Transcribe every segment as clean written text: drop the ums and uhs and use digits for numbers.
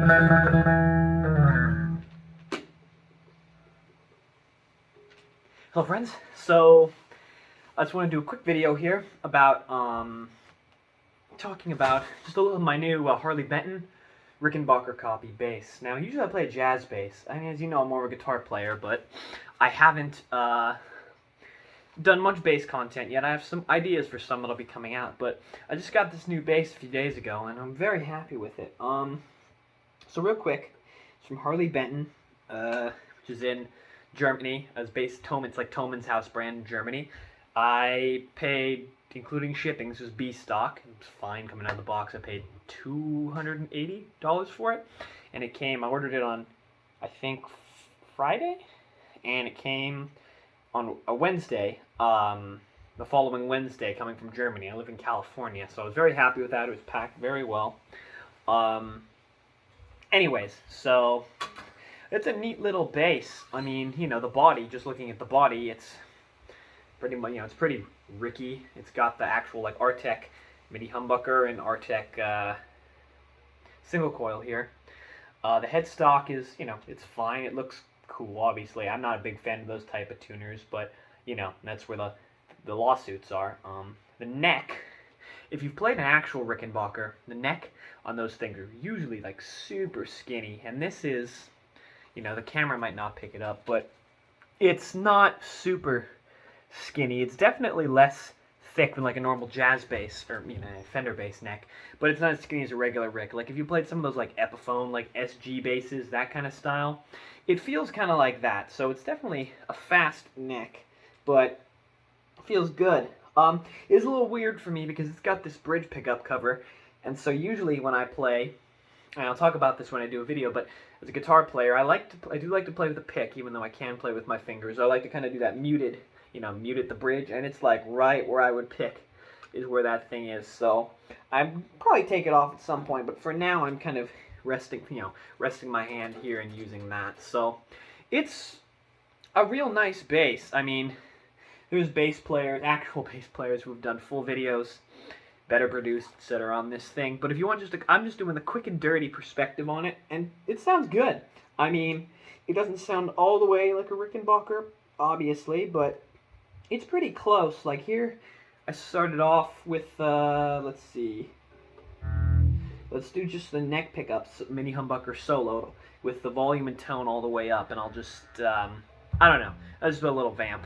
Hello friends, so I just want to do a quick video here about talking about just a little of my new Harley Benton Rickenbacker copy bass. Now usually I play a jazz bass. I mean, as you know, I'm more of a guitar player, but I haven't done much bass content yet. I have some ideas for some that'll be coming out, but I just got this new bass a few days ago and I'm very happy with it. So real quick, it's from Harley Benton, which is in Germany, as bass Thomann. It's like Thomann's house brand in Germany. I paid, including shipping, this was B stock. It was fine coming out of the box. I paid $280 for it, and it came. I ordered it on, I think, Friday, and it came on a Wednesday. The following Wednesday, coming from Germany. I live in California, so I was very happy with that. It was packed very well. Anyways, so it's a neat little bass. I mean, you know, the body, just looking at the body, it's pretty much, you know, it's pretty Ricky. It's got the actual, like, Artec MIDI humbucker and Artec single coil here. The headstock is, you know, it's fine. It looks cool, obviously. I'm not a big fan of those type of tuners, but, you know, that's where the lawsuits are. The neck, if you've played an actual Rickenbacker, the neck on those things are usually, like, super skinny, and this is, you know, the camera might not pick it up, but it's not super skinny. It's definitely less thick than like a normal jazz bass or, you know, Fender bass neck, but it's not as skinny as a regular Rick. Like if you played some of those like Epiphone, like SG basses, that kind of style, it feels kind of like that. So it's definitely a fast neck, but it feels good. It's a little weird for me because it's got this bridge pickup cover, and so usually when I play, and I'll talk about this when I do a video, but as a guitar player, I do like to play with a pick, even though I can play with my fingers. I like to kind of do that muted, you know, mute at the bridge, and it's like right where I would pick is where that thing is. So I'd probably take it off at some point, but for now I'm kind of resting my hand here and using that. So it's a real nice bass. I mean, there's bass players, actual bass players who've done full videos, better produced, etc. on this thing. But if you want I'm just doing the quick and dirty perspective on it, and it sounds good. I mean, it doesn't sound all the way like a Rickenbacker, obviously, but it's pretty close. Like here, I started off with, let's see. Let's do just the neck pickups, mini Humbucker Solo, with the volume and tone all the way up, and I'll just, I don't know, I'll just do a little vamp.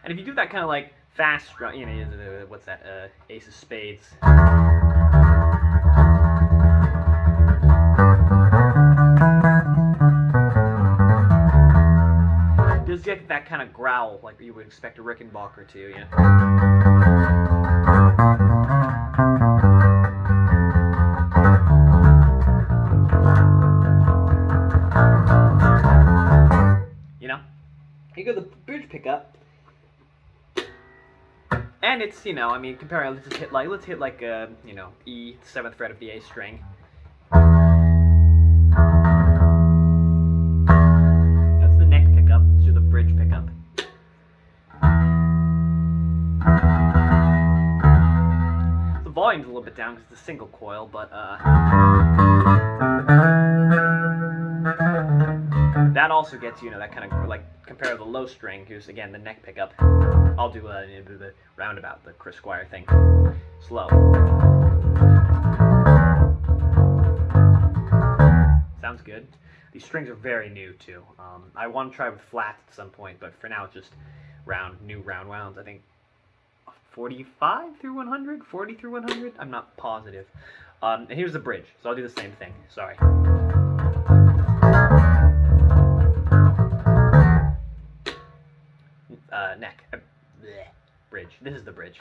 And if you do that kind of like fast, you know, what's that, Ace of Spades. Does get that kind of growl like you would expect a Rickenbacker to, you know? You know? You go to the bridge pickup. And it's, you know, I mean, comparing, let's hit like you know, E, 7th fret of the A string. That's the neck pickup, to the bridge pickup. The volume's a little bit down because it's a single coil, but, that also gets, you know, that kind of, like, compare the low string, here's, again, the neck pickup. I'll do the roundabout, the Chris Squire thing. Slow. Sounds good. These strings are very new, too. I want to try with flats at some point, but for now it's just new round wounds. I think 45 through 100? 40 through 100? I'm not positive. And here's the bridge, so I'll do the same thing. Sorry. Neck. Bleh. Bridge. This is the bridge.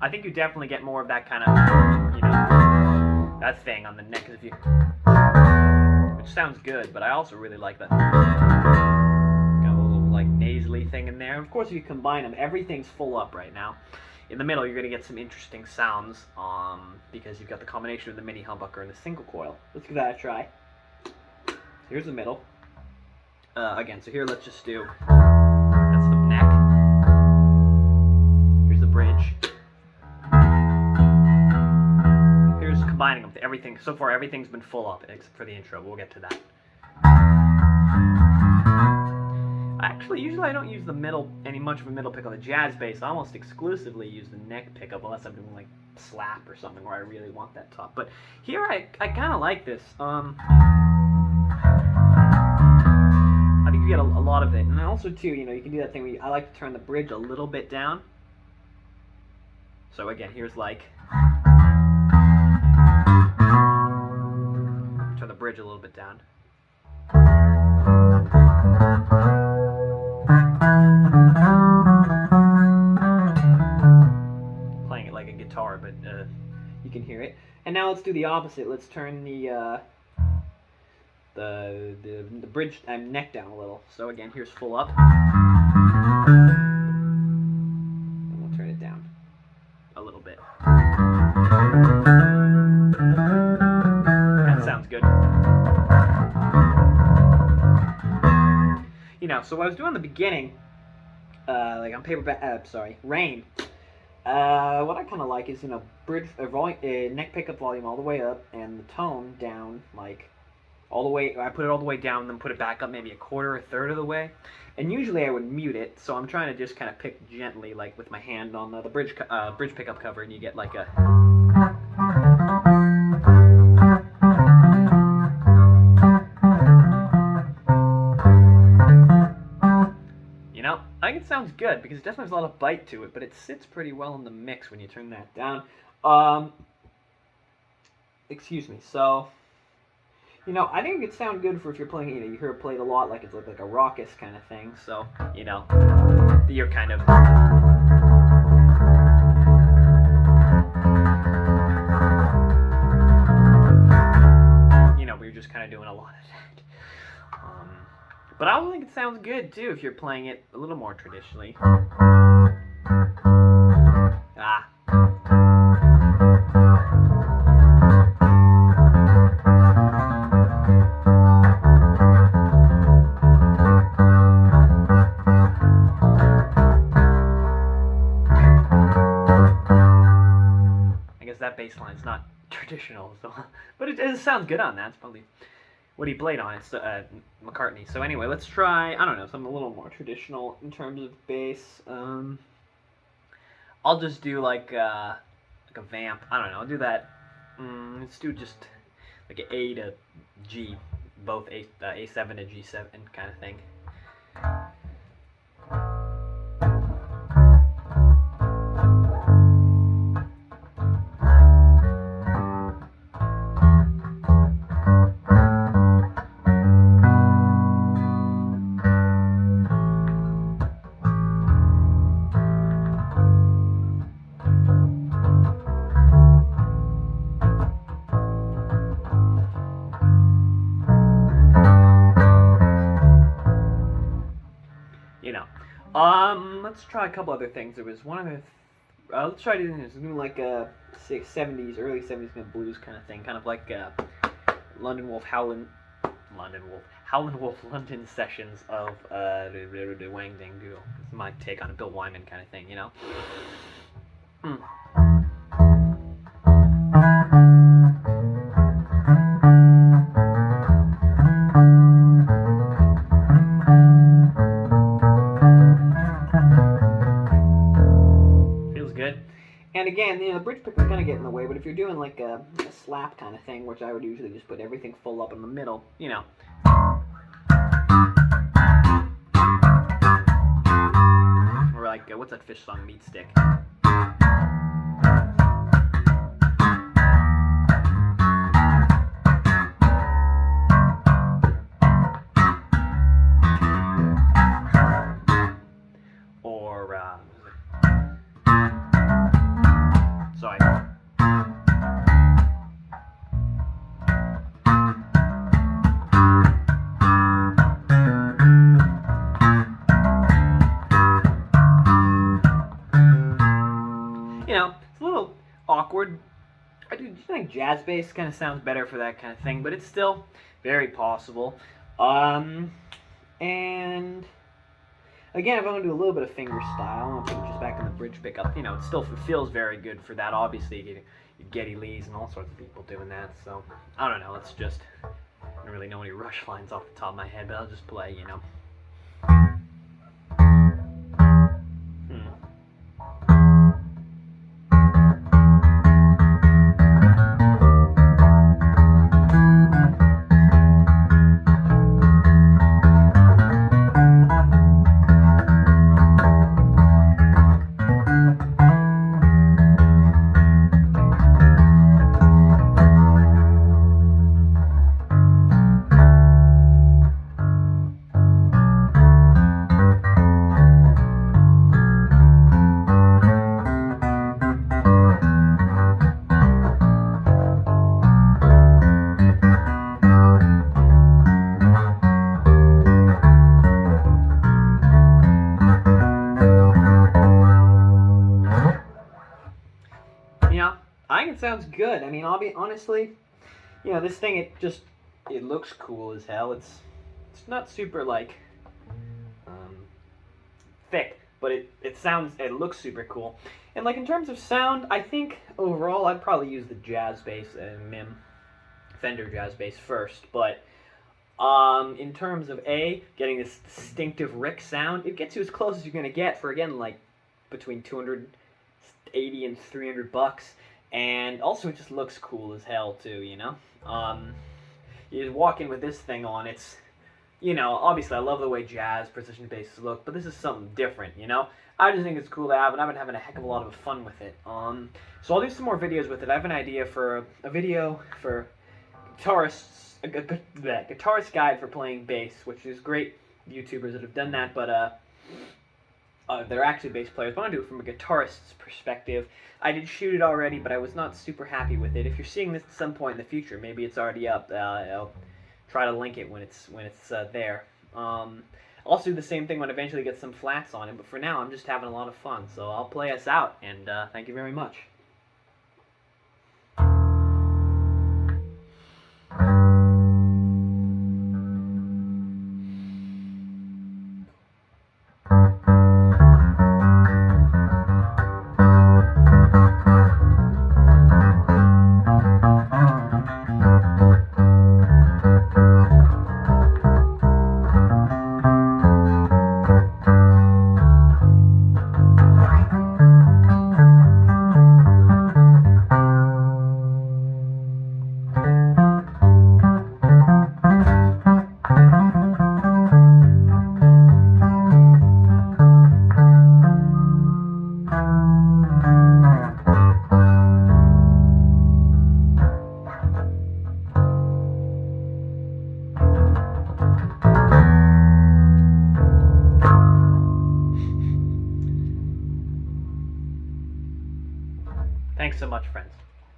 I think you definitely get more of that kind of, you know, that thing on the neck. If you which sounds good, but I also really like that kind of a little like nasally thing in there. Of course, if you combine them, everything's full up right now. In the middle, you're going to get some interesting sounds because you've got the combination of the mini humbucker and the single coil. Let's give that a try. Here's the middle. Again, so here let's just do, that's the neck. Here's the bridge. Here's combining them to everything. So far, everything's been full up except for the intro. We'll get to that. Actually, usually I don't use the middle, much of a middle pick on the jazz bass. I almost exclusively use the neck pickup unless I'm doing like slap or something where I really want that top. But here I kind of like this. I think you get a lot of it. And also too, you know, you can do that thing where I like to turn the bridge a little bit down. So again, here's like, turn the bridge a little bit down. Playing it like a guitar, but you can hear it. And now let's do the opposite. Let's turn the bridge and neck down a little. So again, here's full up, and we'll turn it down a little bit. That sounds good. You know, so what I was doing in the beginning, like on Rain. What I kind of like is, you know, neck pickup volume all the way up and the tone down, like all the way. I put it all the way down, then put it back up maybe a quarter, a third of the way. And usually I would mute it, so I'm trying to just kind of pick gently, like with my hand on the bridge pickup cover, and you get like a. You know, I think it sounds good because it definitely has a lot of bite to it, but it sits pretty well in the mix when you turn that down. Excuse me. So, you know, I think it could sound good for if you're playing, you know, you hear it played a lot, like it's like a raucous kind of thing. So, you know, you're kind of. You know, we're just kind of doing a lot of that. But I also think it sounds good too if you're playing it a little more traditionally. I guess that bass line's not traditional, so but it sounds good on that. It's probably what he played on. It's McCartney. So anyway, let's try, I don't know, something a little more traditional in terms of bass. I'll just do like a vamp. I don't know, I'll do that. Let's do just like an A to G, both A7 to G7 kind of thing. Let's try a couple other things. There was one other. Let's try doing this. Doing like a 70s, early 70s kind of blues kind of thing, kind of like Howlin' Wolf London sessions of the Wang Dang Duo. It's my take on a Bill Wyman kind of thing, you know. And again, you know, the bridge picker's gonna get in the way, but if you're doing like a slap kind of thing, which I would usually just put everything full up in the middle, you know. Or like, what's that Fish song, Meat Stick? jazz bass kind of sounds better for that kind of thing, but it's still very possible. And again, if I'm going to do a little bit of finger style, I'm going to put it just back in the bridge pickup. You know, it still feels very good for that. Obviously, you get Geddy Lees and all sorts of people doing that. So, I don't know. Let's just... I don't really know any Rush lines off the top of my head, but I'll just play, you know. I think it sounds good. I mean, I'll be honestly, you know, this thing, it looks cool as hell. It's not super like thick, but it looks super cool. And like in terms of sound, I think overall I'd probably use the jazz bass MIM Fender jazz bass first. But in terms of getting this distinctive Rick sound, it gets you as close as you're gonna get for, again, like between $280 and $300. And also, it just looks cool as hell, too, you know? You just walk in with this thing on, it's, you know, obviously I love the way jazz precision basses look, but this is something different, you know? I just think it's cool to have, and I've been having a heck of a lot of fun with it. So I'll do some more videos with it. I have an idea for a video for guitarists, a guitarist guide for playing bass, which is great YouTubers that have done that, but they're actually bass players. But I want to do it from a guitarist's perspective. I did shoot it already, but I was not super happy with it. If you're seeing this at some point in the future, maybe it's already up. I'll try to link it when it's there. I'll also do the same thing when I eventually get some flats on it. But for now, I'm just having a lot of fun. So I'll play us out, and thank you very much. Thanks so much, friends.